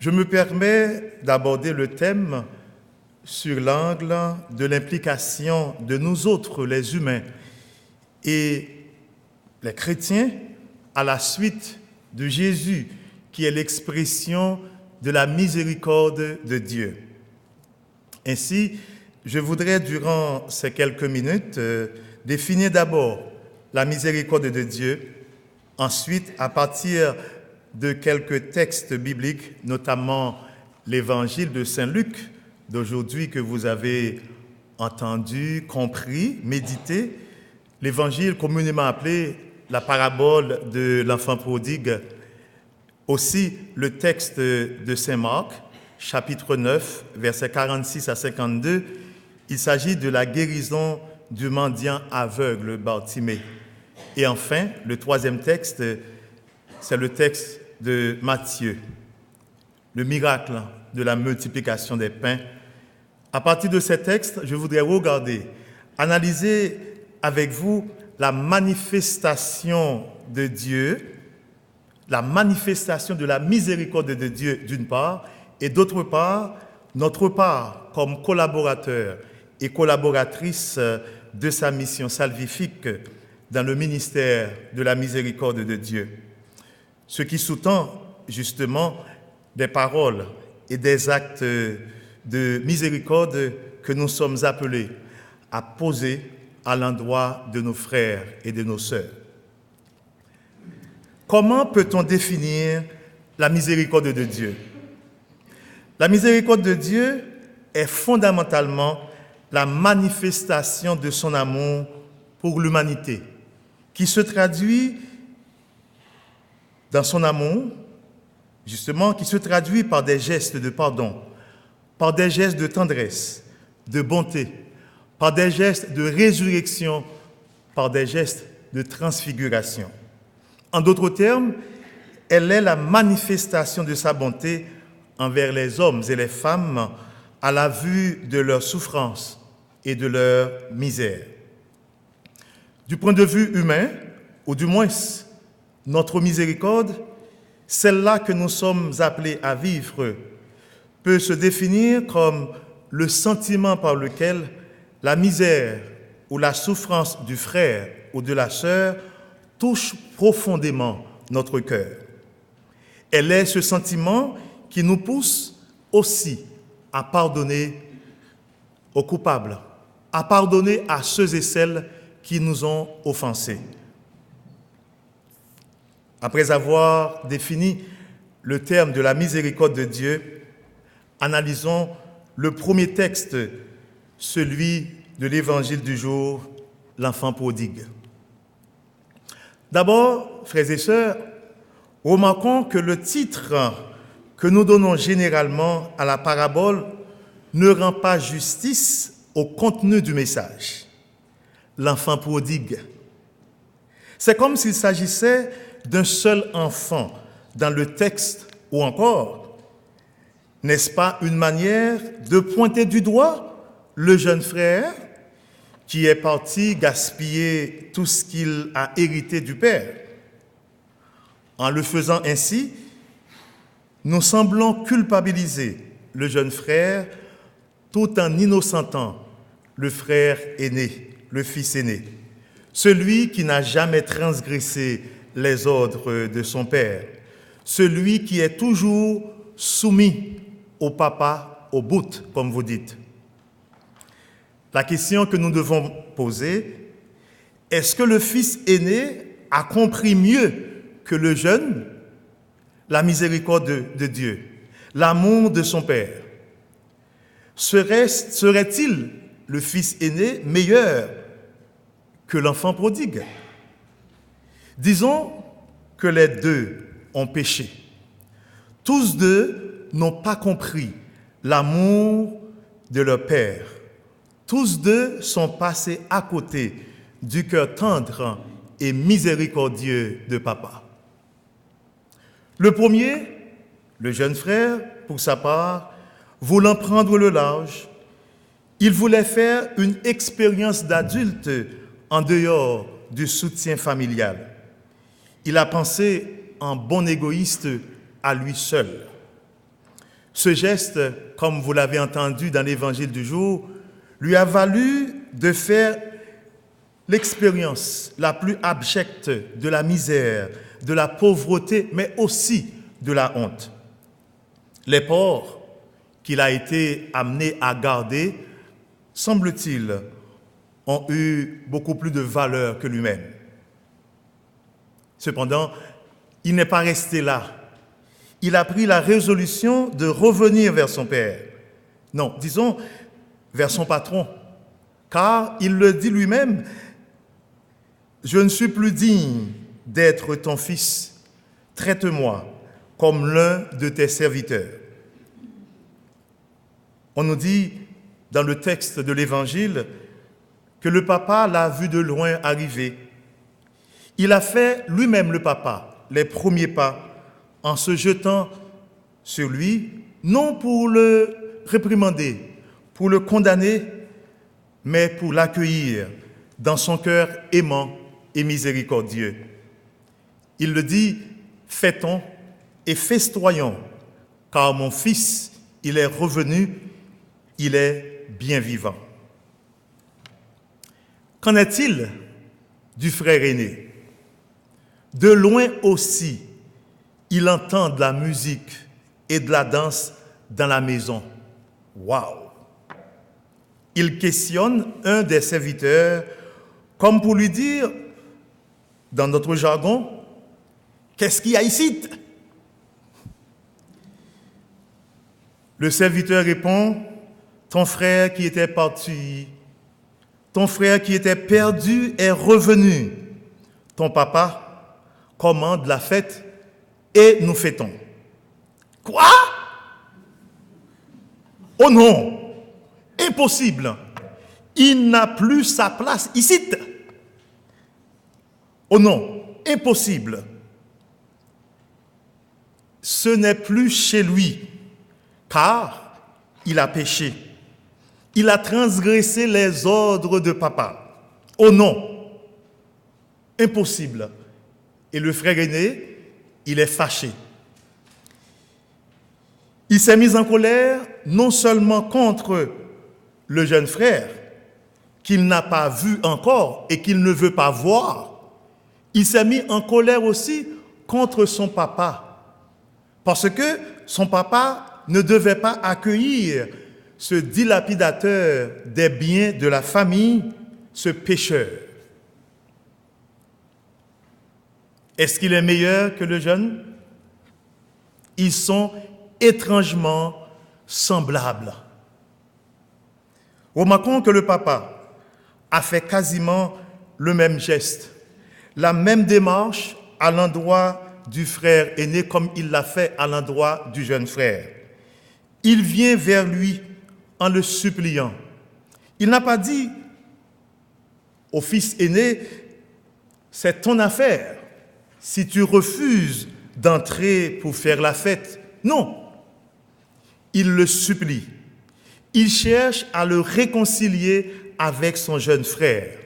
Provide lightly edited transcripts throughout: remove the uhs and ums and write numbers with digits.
Je me permets d'aborder le thème sur l'angle de l'implication de nous autres, les humains, et les chrétiens, à la suite de Jésus, qui est l'expression de la miséricorde de Dieu. Ainsi, je voudrais, durant ces quelques minutes, définir d'abord la miséricorde de Dieu, ensuite, à partir de quelques textes bibliques, notamment l'évangile de Saint Luc d'aujourd'hui que vous avez entendu, compris, médité, l'évangile communément appelé la parabole de l'enfant prodigue, aussi le texte de Saint Marc, chapitre 9, versets 46 à 52, il s'agit de la guérison du mendiant aveugle Bartimée. Et enfin, le troisième texte, c'est le texte de Matthieu, le miracle de la multiplication des pains. À partir de ces textes, je voudrais regarder, analyser avec vous la manifestation de Dieu, la manifestation de la miséricorde de Dieu d'une part, et d'autre part, notre part comme collaborateurs et collaboratrices de sa mission salvifique dans le ministère de la miséricorde de Dieu. Ce qui sous-tend justement des paroles et des actes de miséricorde que nous sommes appelés à poser à l'endroit de nos frères et de nos sœurs. Comment peut-on définir la miséricorde de Dieu? La miséricorde de Dieu est fondamentalement la manifestation de son amour pour l'humanité, qui se traduit dans son amour, justement, qui se traduit par des gestes de pardon, par des gestes de tendresse, de bonté, par des gestes de résurrection, par des gestes de transfiguration. En d'autres termes, elle est la manifestation de sa bonté envers les hommes et les femmes à la vue de leur souffrance et de leur misère. Du point de vue humain, ou du moins notre miséricorde, celle-là que nous sommes appelés à vivre, peut se définir comme le sentiment par lequel la misère ou la souffrance du frère ou de la sœur touche profondément notre cœur. Elle est ce sentiment qui nous pousse aussi à pardonner aux coupables, à pardonner à ceux et celles qui nous ont offensés. Après avoir défini le terme de la miséricorde de Dieu, analysons le premier texte, celui de l'évangile du jour, l'enfant prodigue. D'abord, frères et sœurs, remarquons que le titre que nous donnons généralement à la parabole ne rend pas justice au contenu du message. L'enfant prodigue. C'est comme s'il s'agissait d'un seul enfant dans le texte, ou encore, n'est-ce pas une manière de pointer du doigt le jeune frère qui est parti gaspiller tout ce qu'il a hérité du père? En le faisant ainsi, nous semblons culpabiliser le jeune frère tout en innocentant le frère aîné, le fils aîné, celui qui n'a jamais transgressé les ordres de son père, celui qui est toujours soumis au papa, au bout, comme vous dites. La question que nous devons poser, est-ce que le fils aîné a compris mieux que le jeune la miséricorde de Dieu, l'amour de son père? Serait-il, le fils aîné, meilleur que l'enfant prodigue? Disons que les deux ont péché. Tous deux n'ont pas compris l'amour de leur père. Tous deux sont passés à côté du cœur tendre et miséricordieux de papa. Le premier, le jeune frère, pour sa part, voulant prendre le large, il voulait faire une expérience d'adulte en dehors du soutien familial. Il a pensé en bon égoïste à lui seul. Ce geste, comme vous l'avez entendu dans l'évangile du jour, lui a valu de faire l'expérience la plus abjecte de la misère, de la pauvreté, mais aussi de la honte. Les porcs qu'il a été amené à garder, semble-t-il, ont eu beaucoup plus de valeur que lui-même. Cependant, il n'est pas resté là. Il a pris la résolution de revenir vers son père. Non, disons, vers son patron. Car il le dit lui-même, « Je ne suis plus digne d'être ton fils. Traite-moi comme l'un de tes serviteurs. » On nous dit dans le texte de l'Évangile que le papa l'a vu de loin arriver. Il a fait lui-même, le papa, les premiers pas en se jetant sur lui, non pour le réprimander, pour le condamner, mais pour l'accueillir dans son cœur aimant et miséricordieux. Il le dit, « Fêtons et festoyons, car mon fils, il est revenu, il est bien vivant. » Qu'en est-il du frère aîné? De loin aussi, il entend de la musique et de la danse dans la maison. Waouh! Il questionne un des serviteurs comme pour lui dire, dans notre jargon, « Qu'est-ce qu'il y a ici ?» Le serviteur répond, « Ton frère qui était parti, ton frère qui était perdu est revenu. Ton papa commande la fête et nous fêtons. » Quoi? Oh non! Impossible! Il n'a plus sa place ici. Oh non! Impossible! Ce n'est plus chez lui, car il a péché. Il a transgressé les ordres de papa. Oh non! Impossible! Et le frère aîné, il est fâché. Il s'est mis en colère non seulement contre le jeune frère, qu'il n'a pas vu encore et qu'il ne veut pas voir, il s'est mis en colère aussi contre son papa. Parce que son papa ne devait pas accueillir ce dilapidateur des biens de la famille, ce pécheur. Est-ce qu'il est meilleur que le jeune? Ils sont étrangement semblables. Remarquons que le papa a fait quasiment le même geste, la même démarche à l'endroit du frère aîné comme il l'a fait à l'endroit du jeune frère. Il vient vers lui en le suppliant. Il n'a pas dit au fils aîné, c'est ton affaire si tu refuses d'entrer pour faire la fête. Non, il le supplie. Il cherche à le réconcilier avec son jeune frère.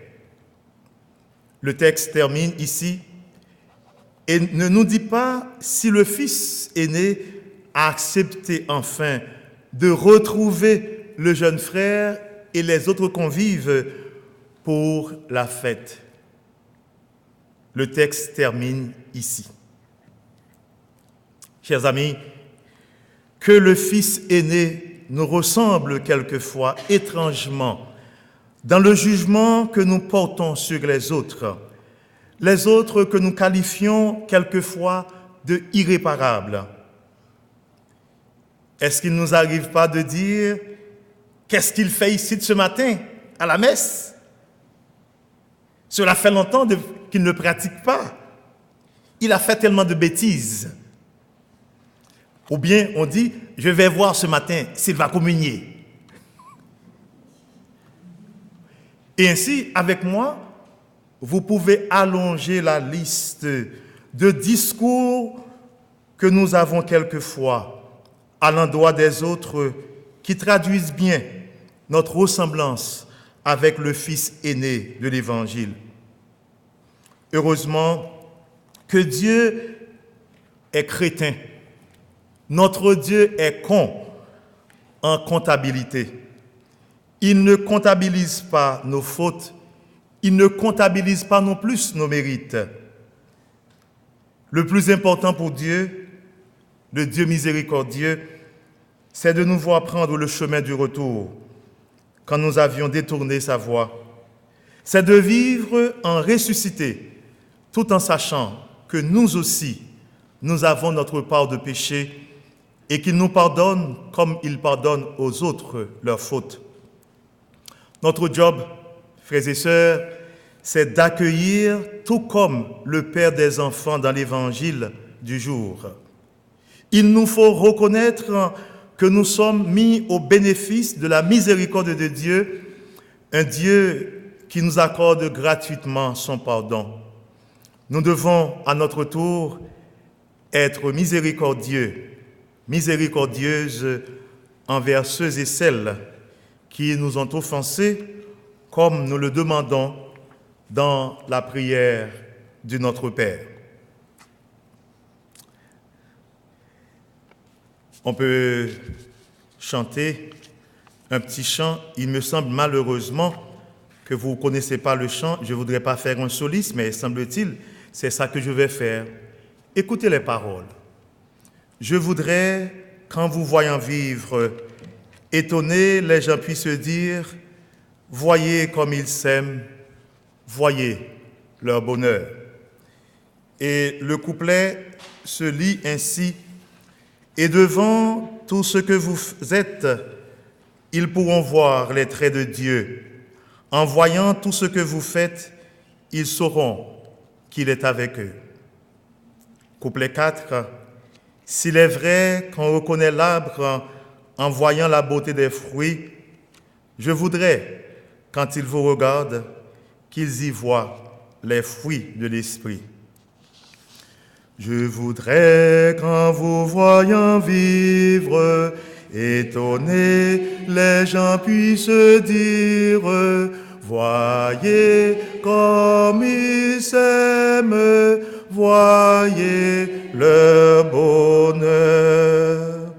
Le texte termine ici et ne nous dit pas si le fils aîné a accepté enfin de retrouver le jeune frère et les autres convives pour la fête. Le texte termine ici. Chers amis, que le fils aîné nous ressemble quelquefois étrangement dans le jugement que nous portons sur les autres que nous qualifions quelquefois de irréparables. Est-ce qu'il ne nous arrive pas de dire « Qu'est-ce qu'il fait ici ce matin, à la messe ?» Cela fait longtemps qu'il ne pratique pas. Il a fait tellement de bêtises. Ou bien on dit « Je vais voir ce matin s'il va communier. » Et ainsi, avec moi, vous pouvez allonger la liste de discours que nous avons quelquefois à l'endroit des autres qui traduisent bien notre ressemblance avec le fils aîné de l'Évangile. Heureusement que Dieu est crétin. Notre Dieu est con en comptabilité. Il ne comptabilise pas nos fautes, il ne comptabilise pas non plus nos mérites. Le plus important pour Dieu, le Dieu miséricordieux, c'est de nous voir prendre le chemin du retour quand nous avions détourné sa voie. C'est de vivre en ressuscité, tout en sachant que nous aussi, nous avons notre part de péché et qu'il nous pardonne comme il pardonne aux autres leurs fautes. Notre job, frères et sœurs, c'est d'accueillir tout comme le Père des enfants dans l'évangile du jour. Il nous faut reconnaître que nous sommes mis au bénéfice de la miséricorde de Dieu, un Dieu qui nous accorde gratuitement son pardon. Nous devons, à notre tour, être miséricordieux, miséricordieuses envers ceux et celles qui nous ont offensés, comme nous le demandons dans la prière de notre Père. On peut chanter un petit chant. Il me semble malheureusement que vous ne connaissez pas le chant. Je ne voudrais pas faire un solisme, mais semble-t-il, c'est ça que je vais faire. Écoutez les paroles. Je voudrais, qu'en vous voyant vivre, étonnés, les gens puissent se dire, voyez comme ils s'aiment, voyez leur bonheur. Et le couplet se lit ainsi. Et devant tout ce que vous êtes, ils pourront voir les traits de Dieu. En voyant tout ce que vous faites, ils sauront qu'il est avec eux. Couplet 4. S'il est vrai qu'on reconnaît l'arbre en voyant la beauté des fruits, je voudrais, quand ils vous regardent, qu'ils y voient les fruits de l'esprit. Je voudrais qu'en vous voyant vivre, étonnés, les gens puissent dire, voyez comme ils s'aiment, voyez leur bonheur.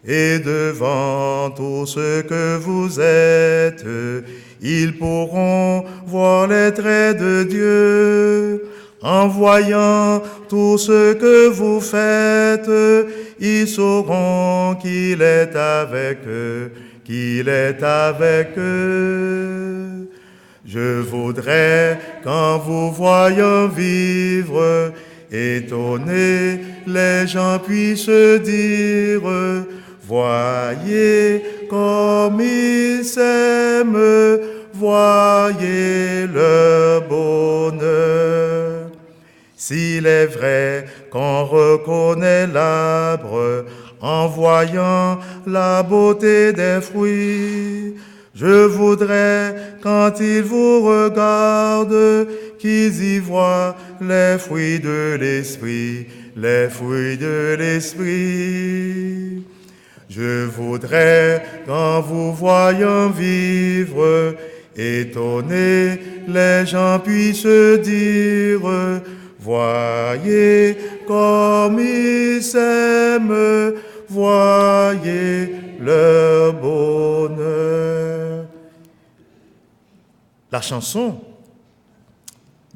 Et devant tout ce que vous êtes, ils pourront voir les traits de Dieu. En voyant tout ce que vous faites, ils sauront qu'il est avec eux, qu'il est avec eux. Je voudrais qu'en vous voyant vivre, étonnés, les gens puissent dire, voyez comme ils s'aiment, voyez leur bonheur. S'il est vrai qu'on reconnaît l'arbre en voyant la beauté des fruits, je voudrais, quand ils vous regardent, qu'ils y voient les fruits de l'esprit, les fruits de l'esprit. Je voudrais, qu'en vous voyant vivre, étonnés, les gens puissent dire, voyez comme ils s'aiment, voyez leur bonheur. La chanson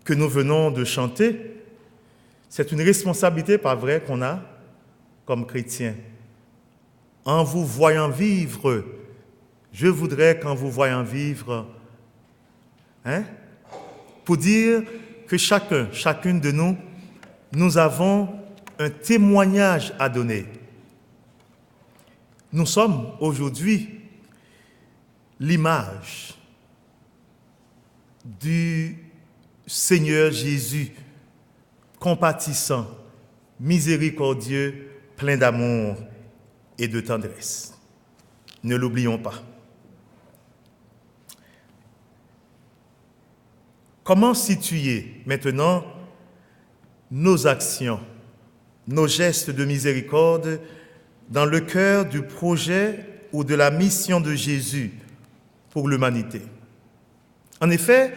que nous venons de chanter, c'est une responsabilité, pas vrai, qu'on a comme chrétiens. En vous voyant vivre, je voudrais qu'en vous voyant vivre, pour dire que chacune de nous, nous avons un témoignage à donner. Nous sommes aujourd'hui l'image du Seigneur Jésus, compatissant, miséricordieux, plein d'amour et de tendresse. Ne l'oublions pas. Comment situer maintenant nos actions, nos gestes de miséricorde dans le cœur du projet ou de la mission de Jésus pour l'humanité? En effet,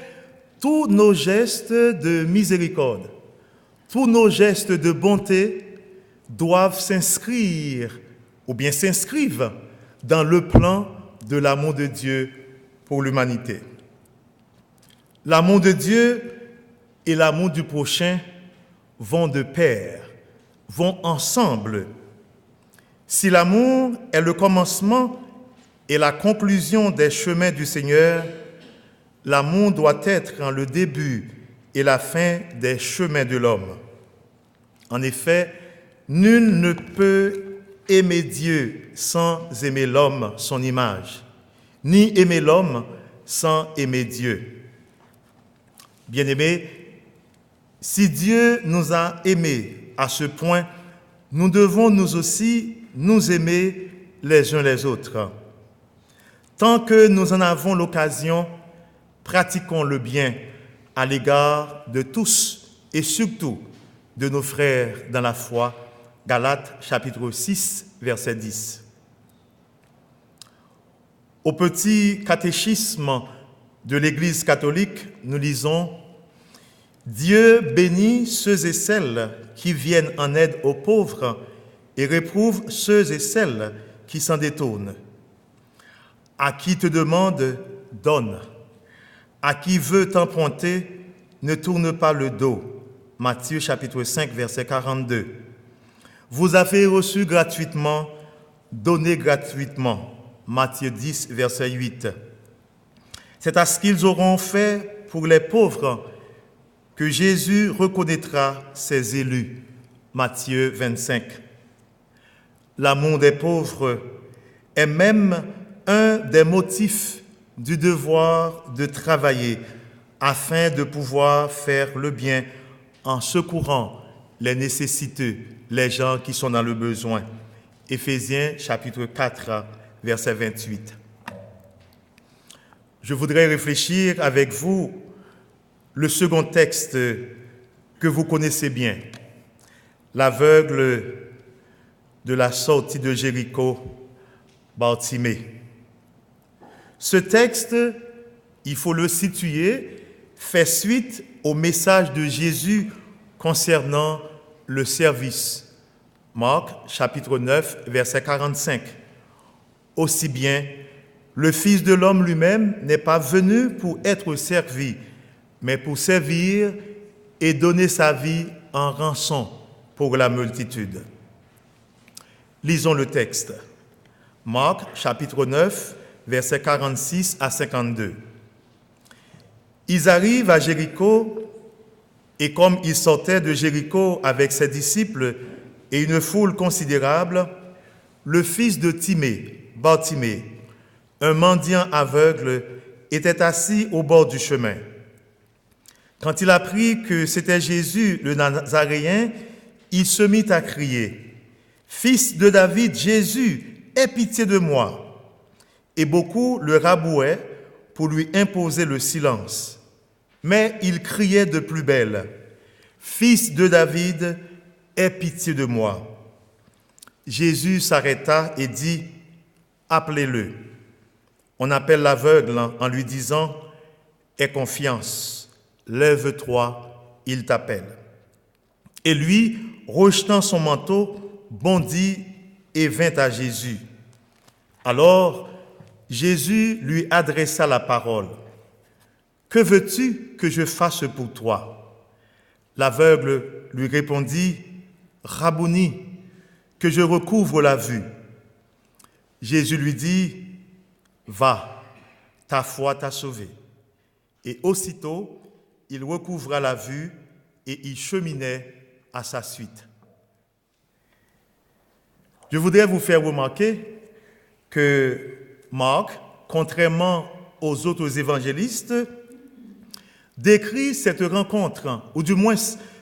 tous nos gestes de miséricorde, tous nos gestes de bonté doivent s'inscrire ou bien s'inscrivent dans le plan de l'amour de Dieu pour l'humanité. L'amour de Dieu et l'amour du prochain vont de pair, vont ensemble. Si l'amour est le commencement et la conclusion des chemins du Seigneur, l'amour doit être le début et la fin des chemins de l'homme. En effet, nul ne peut aimer Dieu sans aimer l'homme, son image, ni aimer l'homme sans aimer Dieu. Bien-aimés, si Dieu nous a aimés à ce point, nous devons nous aussi nous aimer les uns les autres. Tant que nous en avons l'occasion, pratiquons le bien à l'égard de tous et surtout de nos frères dans la foi. Galates chapitre 6, verset 10. Au petit catéchisme de l'Église catholique, nous lisons « Dieu bénit ceux et celles qui viennent en aide aux pauvres et réprouve ceux et celles qui s'en détournent. À qui te demande, donne. À qui veut t'emprunter, ne tourne pas le dos. » Matthieu chapitre 5, verset 42. Vous avez reçu gratuitement, donnez gratuitement. Matthieu 10, verset 8. C'est à ce qu'ils auront fait pour les pauvres que Jésus reconnaîtra ses élus. Matthieu 25. L'amour des pauvres est même un des motifs du devoir de travailler afin de pouvoir faire le bien en secourant les nécessiteux, les gens qui sont dans le besoin. Éphésiens chapitre 4, verset 28. Je voudrais réfléchir avec vous le second texte que vous connaissez bien, l'aveugle de la sortie de Jéricho, Bartimée. Ce texte, il faut le situer, fait suite au message de Jésus concernant le service. Marc, chapitre 9, verset 45. Aussi bien, le Fils de l'homme lui-même n'est pas venu pour être servi, mais pour servir et donner sa vie en rançon pour la multitude. Lisons le texte. Marc, chapitre 9, versets 46 à 52. Ils arrivent à Jéricho, et comme ils sortaient de Jéricho avec ses disciples et une foule considérable, le fils de Timée, Bartimée, un mendiant aveugle, était assis au bord du chemin. Quand il apprit que c'était Jésus le Nazaréen, il se mit à crier « Fils de David, Jésus, aie pitié de moi !» Et beaucoup le rabouaient pour lui imposer le silence. Mais il criait de plus belle « Fils de David, aie pitié de moi !» Jésus s'arrêta et dit « Appelez-le ». On appelle l'aveugle en lui disant « Aie confiance, lève-toi, il t'appelle ». Et lui, rejetant son manteau, bondit et vint à Jésus. Alors, Jésus lui adressa la parole. « Que veux-tu que je fasse pour toi ?» L'aveugle lui répondit, « Rabouni, que je recouvre la vue. » Jésus lui dit, « Va, ta foi t'a sauvé. » Et aussitôt, il recouvra la vue et il cheminait à sa suite. Je voudrais vous faire remarquer que Marc, contrairement aux autres évangélistes, décrit cette rencontre, ou du moins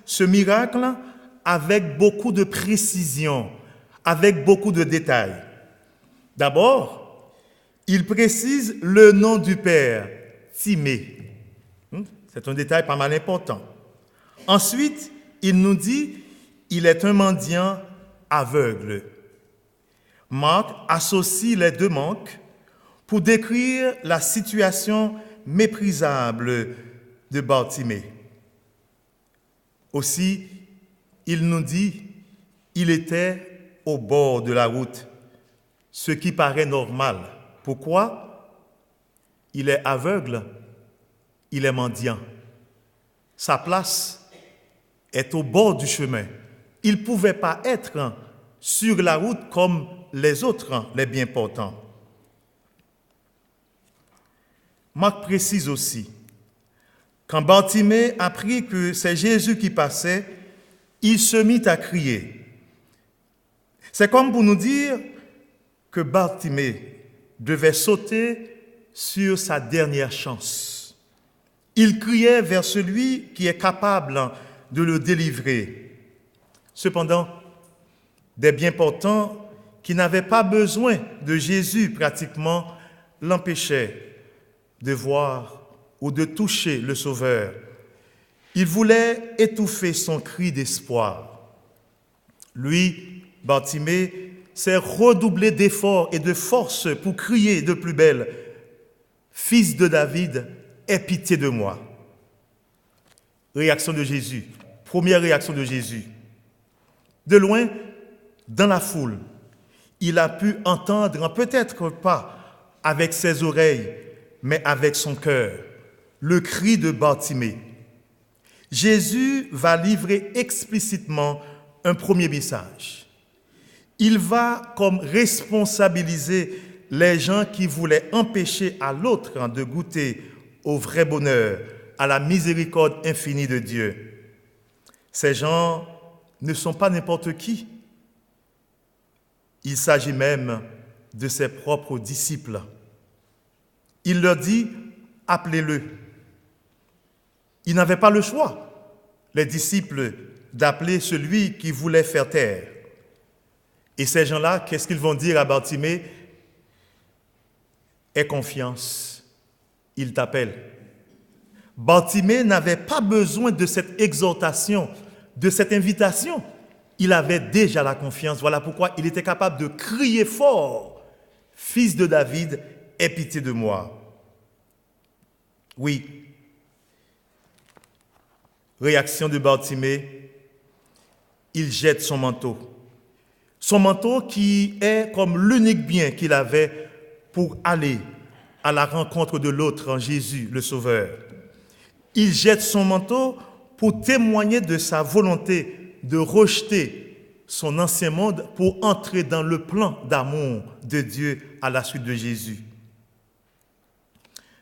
ce miracle, avec beaucoup de précision, avec beaucoup de détails. D'abord, il précise le nom du Père, Timée. C'est un détail pas mal important. Ensuite, il nous dit il est un mendiant aveugle. Marc associe les deux manques pour décrire la situation méprisable de Bartimée. Aussi, il nous dit il était au bord de la route, ce qui paraît normal. Pourquoi? Il est aveugle, il est mendiant. Sa place est au bord du chemin. Il ne pouvait pas être sur la route comme les autres, les bien portants. Marc précise aussi, quand Bartimée apprit que c'est Jésus qui passait, il se mit à crier. C'est comme pour nous dire que Bartimée devait sauter sur sa dernière chance. Il criait vers celui qui est capable de le délivrer. Cependant, des bien portants qui n'avaient pas besoin de Jésus pratiquement l'empêchaient de voir ou de toucher le Sauveur. Il voulait étouffer son cri d'espoir. Lui, Bartimée, s'est redoublé d'efforts et de force pour crier de plus belle « Fils de David, aie pitié de moi ». Réaction de Jésus, première réaction de Jésus. De loin, dans la foule, il a pu entendre, peut-être pas avec ses oreilles, mais avec son cœur, le cri de Bartimée. Jésus va livrer explicitement un premier message. Il va comme responsabiliser les gens qui voulaient empêcher à l'autre de goûter au vrai bonheur, à la miséricorde infinie de Dieu. Ces gens ne sont pas n'importe qui. Il s'agit même de ses propres disciples. Il leur dit, appelez-le. Ils n'avaient pas le choix, les disciples, d'appeler celui qui voulait faire taire. Et ces gens-là, qu'est-ce qu'ils vont dire à Bartimée? Aie confiance, il t'appelle. Bartimée n'avait pas besoin de cette exhortation, de cette invitation. Il avait déjà la confiance. Voilà pourquoi il était capable de crier fort, « Fils de David, aie pitié de moi ». Oui. Réaction de Bartimée, il jette son manteau. Son manteau qui est comme l'unique bien qu'il avait pour aller à la rencontre de l'autre en Jésus, le Sauveur. Il jette son manteau pour témoigner de sa volonté de rejeter son ancien monde pour entrer dans le plan d'amour de Dieu à la suite de Jésus.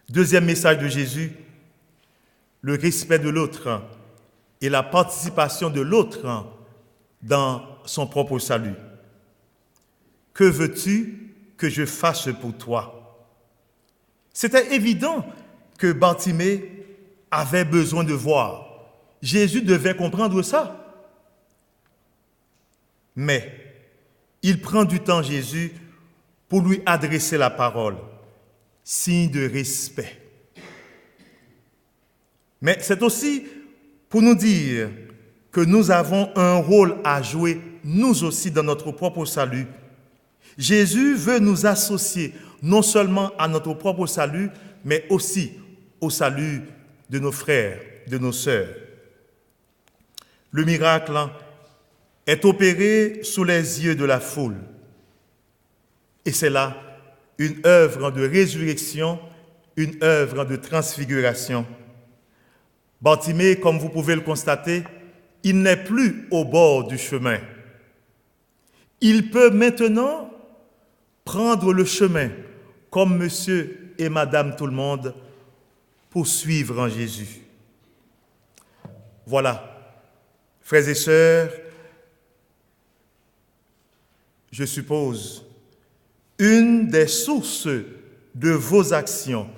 Deuxième message de Jésus, le respect de l'autre et la participation de l'autre dans son propre salut. Que veux-tu que je fasse pour toi? C'était évident que Bartimée avait besoin de voir. Jésus devait comprendre ça. Mais il prend du temps, Jésus, pour lui adresser la parole. Signe de respect. Mais c'est aussi pour nous dire que nous avons un rôle à jouer, nous aussi, dans notre propre salut. Jésus veut nous associer non seulement à notre propre salut, mais aussi au salut de nos frères, de nos sœurs. Le miracle est opéré sous les yeux de la foule. Et c'est là une œuvre de résurrection, une œuvre de transfiguration. Bartimée, comme vous pouvez le constater, il n'est plus au bord du chemin. Il peut maintenant prendre le chemin comme monsieur et madame tout le monde pour suivre en Jésus. Voilà, frères et sœurs, je suppose, une des sources de vos actions,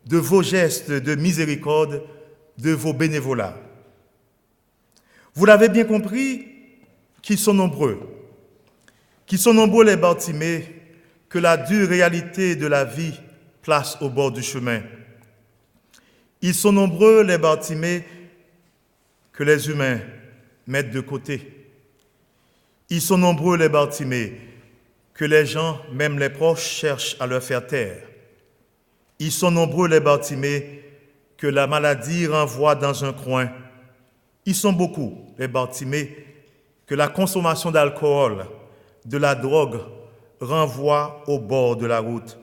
de vos gestes de miséricorde, de vos bénévolats. Vous l'avez bien compris, qu'ils sont nombreux les Bartimées que la dure réalité de la vie place au bord du chemin. Ils sont nombreux les Bartimées que les humains mettent de côté. Ils sont nombreux les Bartimées que les gens, même les proches, cherchent à leur faire taire. Ils sont nombreux les Bartimées que la maladie renvoie dans un coin. Ils sont beaucoup les Bartimées que la consommation d'alcool, de la drogue, renvoie au bord de la route.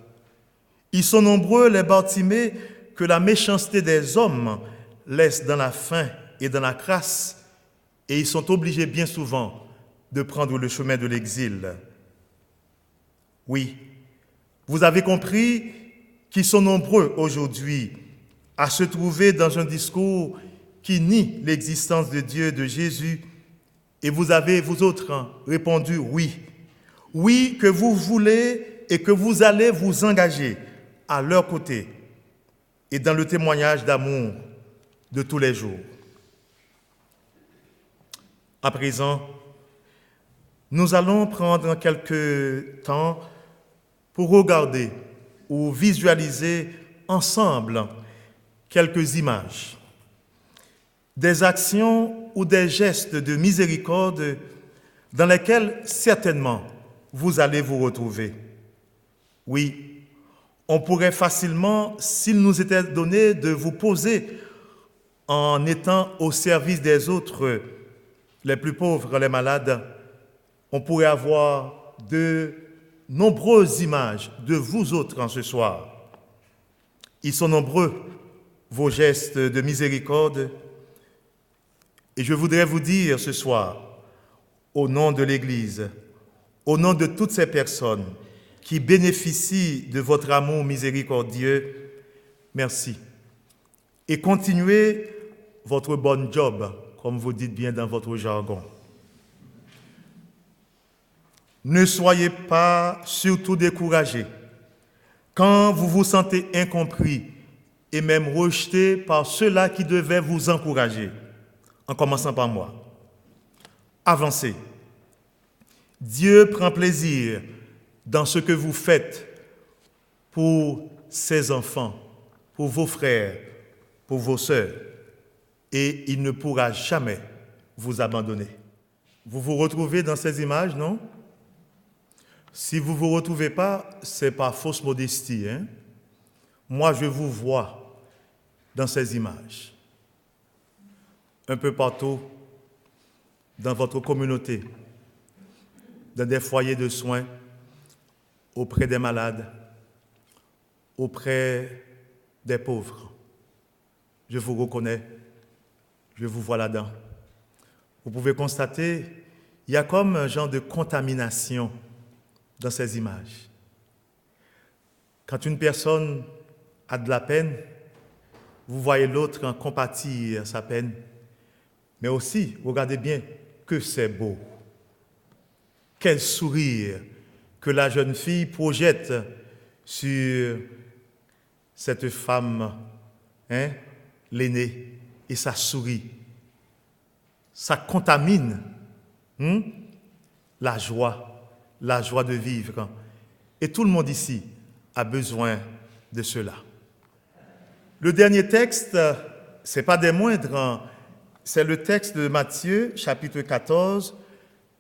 Ils sont nombreux les Bartimée que la méchanceté des hommes laisse dans la faim et dans la crasse, et ils sont obligés bien souvent de prendre le chemin de l'exil. Oui, vous avez compris qu'ils sont nombreux aujourd'hui à se trouver dans un discours qui nie l'existence de Dieu, de Jésus, et vous avez, vous autres, répondu oui. Oui, que vous voulez et que vous allez vous engager à leur côté et dans le témoignage d'amour de tous les jours. À présent, nous allons prendre quelques temps pour regarder ou visualiser ensemble quelques images, des actions ou des gestes de miséricorde dans lesquels certainement vous allez vous retrouver. Oui, on pourrait facilement, s'il nous était donné de vous poser en étant au service des autres, les plus pauvres, les malades, on pourrait avoir de nombreuses images de vous autres en ce soir. Ils sont nombreux, vos gestes de miséricorde. Et je voudrais vous dire ce soir, au nom de l'Église, au nom de toutes ces personnes qui bénéficient de votre amour miséricordieux, merci. Et continuez votre bon job, comme vous dites bien dans votre jargon. Ne soyez pas surtout découragés quand vous vous sentez incompris et même rejeté par ceux-là qui devaient vous encourager, en commençant par moi. Avancez. Dieu prend plaisir dans ce que vous faites pour ses enfants, pour vos frères, pour vos sœurs, et il ne pourra jamais vous abandonner. Vous vous retrouvez dans ces images, non? Si vous ne vous retrouvez pas, ce n'est pas fausse modestie. Moi, je vous vois dans ces images. Un peu partout, dans votre communauté, dans des foyers de soins, auprès des malades, auprès des pauvres. Je vous reconnais, je vous vois là-dedans. Vous pouvez constater, il y a comme un genre de contamination dans ces images. Quand une personne a de la peine, vous voyez l'autre en compatir sa peine. Mais aussi, regardez bien, que c'est beau. Quel sourire que la jeune fille projette sur cette femme, l'aînée, et ça sourit. Ça contamine la joie de vivre. Et tout le monde ici a besoin de cela. Le dernier texte, ce n'est pas des moindres, c'est le texte de Matthieu, chapitre 14,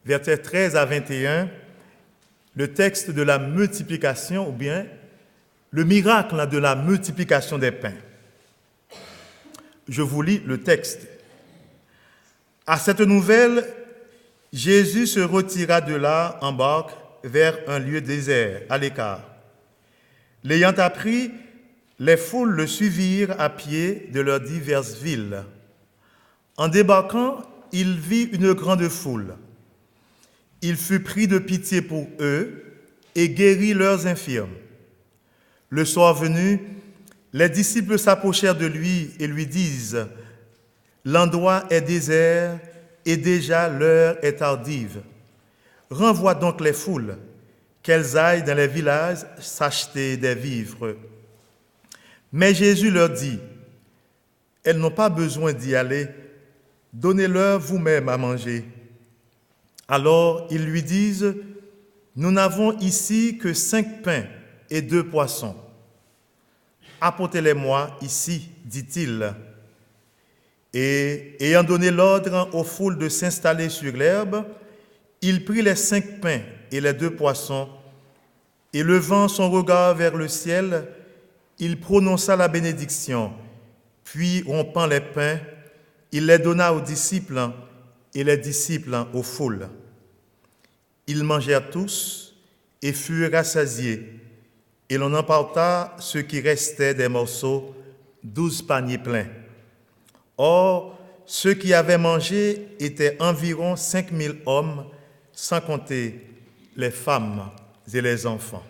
versets 13 à 21, le texte de la multiplication, ou bien le miracle de la multiplication des pains. Je vous lis le texte. À cette nouvelle, Jésus se retira de là en barque vers un lieu désert, à l'écart. L'ayant appris, les foules le suivirent à pied de leurs diverses villes. En débarquant, il vit une grande foule. Il fut pris de pitié pour eux et guérit leurs infirmes. Le soir venu, les disciples s'approchèrent de lui et lui disent « L'endroit est désert et déjà l'heure est tardive. Renvoie donc les foules, qu'elles aillent dans les villages s'acheter des vivres. » Mais Jésus leur dit « Elles n'ont pas besoin d'y aller, donnez-leur vous-même à manger. » Alors ils lui disent « Nous n'avons ici que 5 pains et 2 poissons. » « Apportez-les-moi ici, dit-il. Et ayant donné l'ordre aux foules de s'installer sur l'herbe, il prit les 5 pains et les 2 poissons, et levant son regard vers le ciel, il prononça la bénédiction, puis rompant les pains, il les donna aux disciples, et les disciples aux foules. Ils mangèrent tous, et furent rassasiés. Et l'on emporta ce qui restait des morceaux, 12 paniers pleins. Or, ceux qui avaient mangé étaient environ 5000 hommes, sans compter les femmes et les enfants.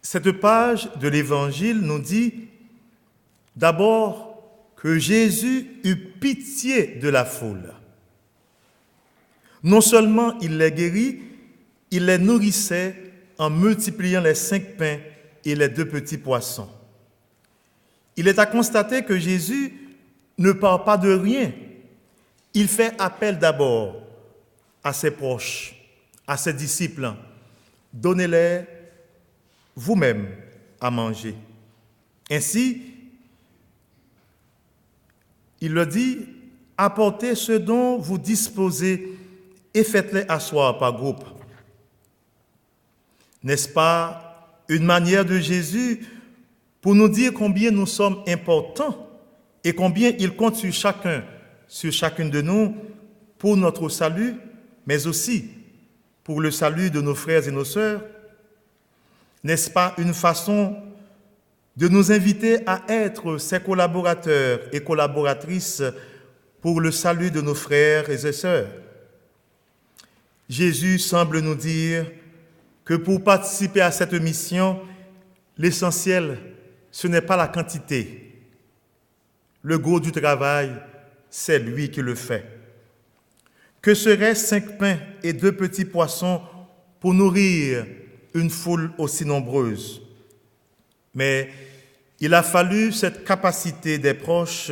Cette page de l'Évangile nous dit d'abord que Jésus eut pitié de la foule. Non seulement il les guérit, il les nourrissait en multipliant les 5 pains et les 2 petits poissons. Il est à constater que Jésus ne part pas de rien. Il fait appel d'abord à ses proches, à ses disciples. Donnez-les vous-même à manger. Ainsi, il leur dit, apportez ce dont vous disposez et faites-les asseoir par groupe. N'est-ce pas une manière de Jésus pour nous dire combien nous sommes importants et combien il compte sur chacune de nous pour notre salut, mais aussi pour le salut de nos frères et nos sœurs? N'est-ce pas une façon de nous inviter à être ses collaborateurs et collaboratrices pour le salut de nos frères et sœurs? Jésus semble nous dire que pour participer à cette mission, l'essentiel, ce n'est pas la quantité. Le gros du travail, c'est lui qui le fait. Que seraient 5 pains et 2 petits poissons pour nourrir une foule aussi nombreuse? Mais il a fallu cette capacité des proches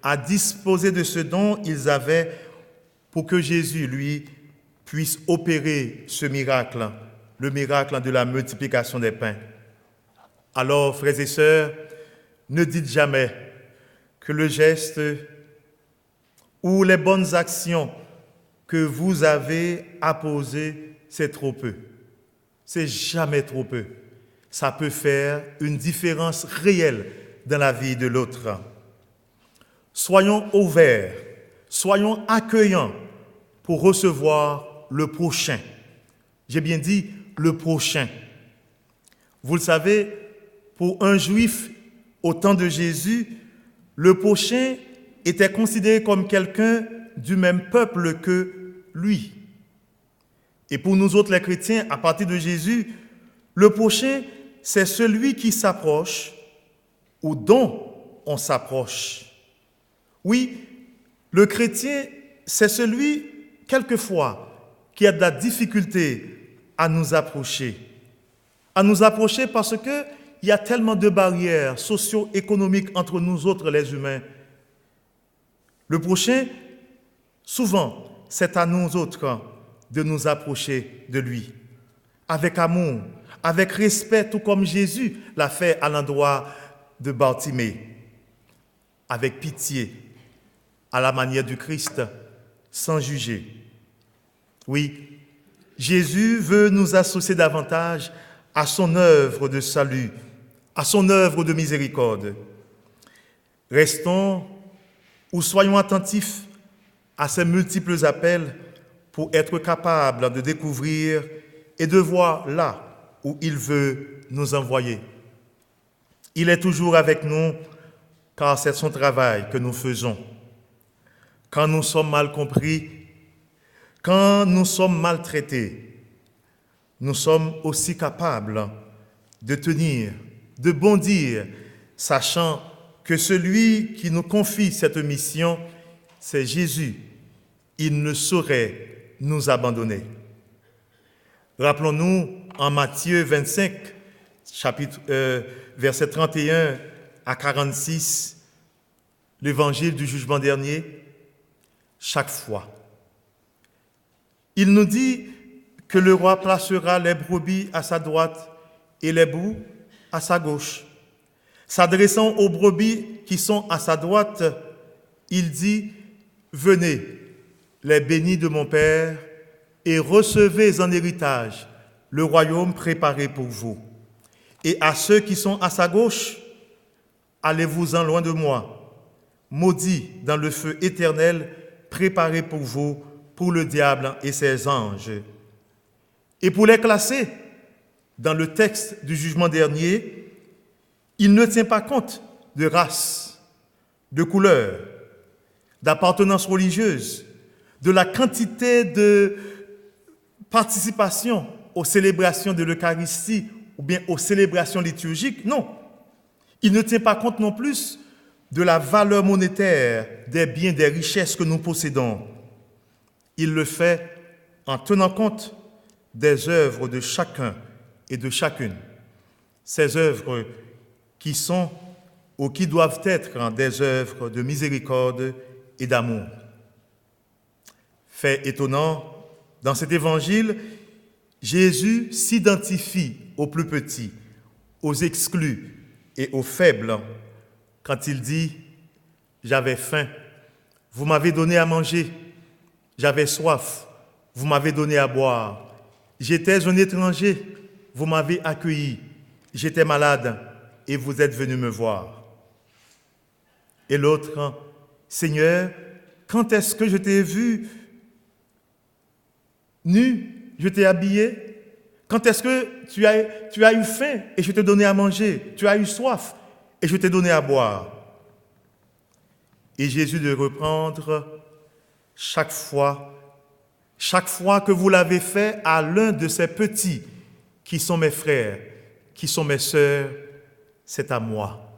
à disposer de ce dont ils avaient pour que Jésus, lui, puisse opérer ce miracle, le miracle de la multiplication des pains. Alors, frères et sœurs, ne dites jamais que le geste ou les bonnes actions que vous avez apposées, c'est trop peu. C'est jamais trop peu. Ça peut faire une différence réelle dans la vie de l'autre. Soyons ouverts, soyons accueillants pour recevoir le prochain. J'ai bien dit le prochain. Vous le savez, pour un juif au temps de Jésus, le prochain était considéré comme quelqu'un du même peuple que lui. Et pour nous autres les chrétiens, à partir de Jésus, le prochain, c'est celui qui s'approche ou dont on s'approche. Oui, le chrétien, c'est celui, quelquefois, qui a de la difficulté à nous approcher. À nous approcher parce qu'il y a tellement de barrières socio-économiques entre nous autres, les humains. Le prochain, souvent, c'est à nous autres de nous approcher de lui, avec amour, avec respect, tout comme Jésus l'a fait à l'endroit de Bartimée, avec pitié, à la manière du Christ, sans juger. Oui, Jésus veut nous associer davantage à son œuvre de salut, à son œuvre de miséricorde. Restons ou soyons attentifs à ces multiples appels pour être capables de découvrir et de voir là où il veut nous envoyer. Il est toujours avec nous, car c'est son travail que nous faisons. Quand nous sommes mal compris, quand nous sommes maltraités, nous sommes aussi capables de tenir, de bondir, sachant que celui qui nous confie cette mission, c'est Jésus. Il ne saurait nous abandonner. Rappelons-nous en Matthieu 25, versets 31 à 46, l'évangile du jugement dernier, chaque fois. Il nous dit que le roi placera les brebis à sa droite et les boucs à sa gauche. S'adressant aux brebis qui sont à sa droite, il dit « Venez, les bénis de mon Père, et recevez en héritage le royaume préparé pour vous. Et à ceux qui sont à sa gauche, allez-vous-en loin de moi, maudits dans le feu éternel préparé pour vous, pour le diable et ses anges. Et pour les classer dans le texte du jugement dernier, il ne tient pas compte de race, de couleur, d'appartenance religieuse, de la quantité de participation aux célébrations de l'Eucharistie ou bien aux célébrations liturgiques. Non. Il ne tient pas compte non plus de la valeur monétaire des biens, des richesses que nous possédons. Il le fait en tenant compte des œuvres de chacun et de chacune. Ces œuvres qui sont ou qui doivent être des œuvres de miséricorde et d'amour. Fait étonnant, dans cet évangile, Jésus s'identifie aux plus petits, aux exclus et aux faibles quand il dit « J'avais faim, vous m'avez donné à manger, j'avais soif, vous m'avez donné à boire, j'étais un étranger, vous m'avez accueilli, j'étais malade et vous êtes venu me voir. » Et l'autre « Seigneur, quand est-ce que je t'ai vu nu, je t'ai habillé? Quand est-ce que tu as eu faim et je t'ai donné à manger? Tu as eu soif et je t'ai donné à boire? » Et Jésus de reprendre chaque fois que vous l'avez fait à l'un de ces petits qui sont mes frères, qui sont mes sœurs, c'est à moi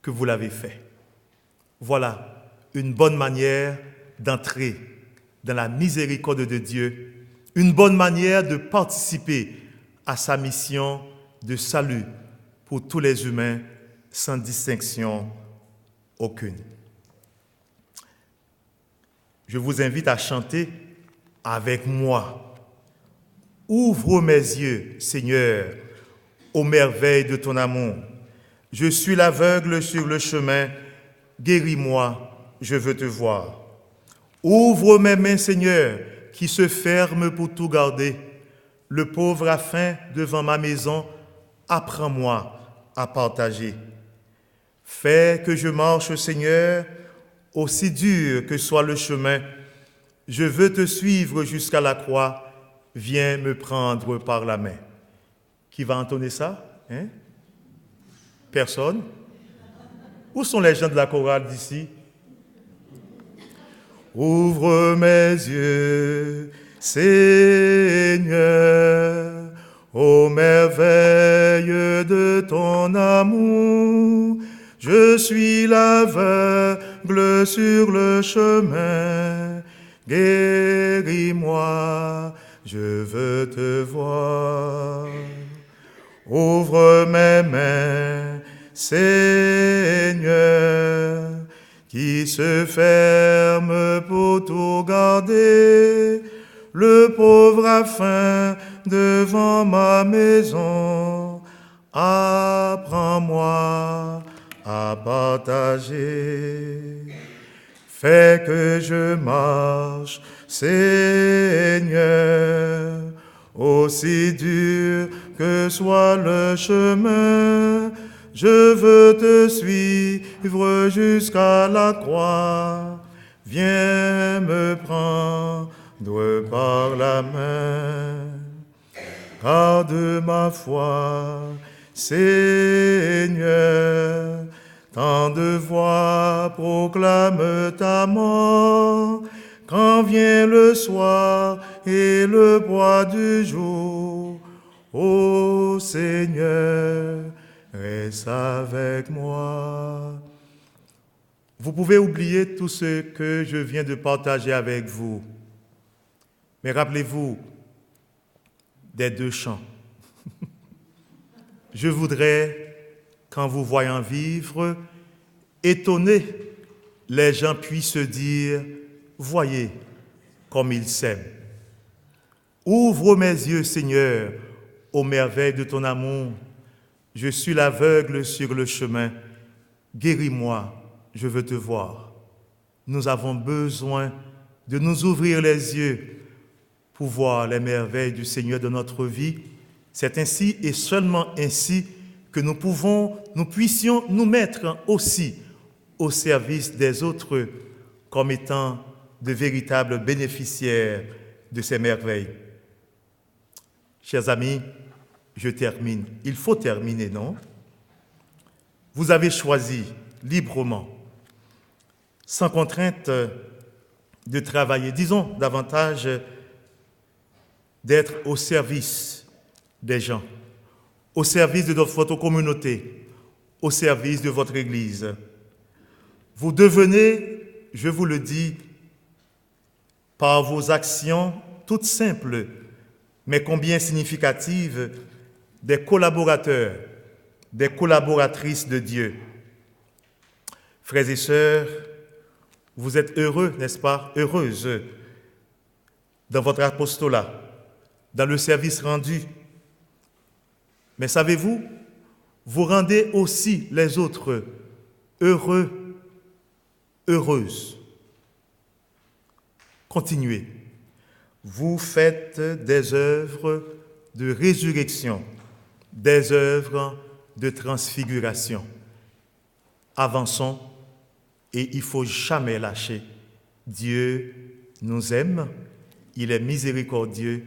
que vous l'avez fait. Voilà une bonne manière d'entrer dans la miséricorde de Dieu, une bonne manière de participer à sa mission de salut pour tous les humains sans distinction aucune. Je vous invite à chanter avec moi. Ouvre mes yeux, Seigneur, aux merveilles de ton amour. Je suis l'aveugle sur le chemin, guéris-moi, je veux te voir. Ouvre mes mains, Seigneur, qui se ferment pour tout garder. Le pauvre a faim devant ma maison, apprends-moi à partager. Fais que je marche, Seigneur, aussi dur que soit le chemin. Je veux te suivre jusqu'à la croix. Viens me prendre par la main. Qui va entonner ça? Personne? Où sont les gens de la chorale d'ici? Ouvre mes yeux, Seigneur, aux merveilles de ton amour. Je suis l'aveugle sur le chemin. Guéris-moi, je veux te voir. Ouvre mes mains, Seigneur, qui se ferment pour tout garder. Le pauvre a faim devant ma maison. Apprends-moi à partager. Fais que je marche, Seigneur, aussi dur que soit le chemin. Je veux te suivre jusqu'à la croix. Viens me prendre par la main. Garde ma foi, Seigneur. Tant de voix proclament ta mort. Quand vient le soir et le bois du jour, ô Seigneur, reste avec moi. Vous pouvez oublier tout ce que je viens de partager avec vous. Mais rappelez-vous des deux chants. Je voudrais, qu'en vous voyant vivre, étonné, les gens puissent se dire, voyez comme il s'aime. Ouvre mes yeux, Seigneur, aux merveilles de ton amour. Je suis l'aveugle sur le chemin. Guéris-moi, je veux te voir. Nous avons besoin de nous ouvrir les yeux pour voir les merveilles du Seigneur de notre vie. C'est ainsi et seulement ainsi que nous puissions nous mettre aussi au service des autres comme étant de véritables bénéficiaires de ces merveilles. Chers amis, je termine. Il faut terminer, non? Vous avez choisi librement, sans contrainte de travailler, disons davantage d'être au service des gens, au service de votre communauté, au service de votre Église. Vous devenez, je vous le dis, par vos actions toutes simples, mais combien significatives, des collaborateurs, des collaboratrices de Dieu. Frères et sœurs, vous êtes heureux, n'est-ce pas, heureuses dans votre apostolat, dans le service rendu. Mais savez-vous, vous rendez aussi les autres heureux, heureuses. Continuez. Vous faites des œuvres de résurrection, des œuvres de transfiguration. Avançons et il ne faut jamais lâcher. Dieu nous aime, il est miséricordieux,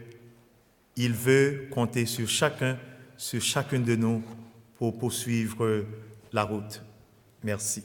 il veut compter sur chacun, sur chacune de nous pour poursuivre la route. Merci.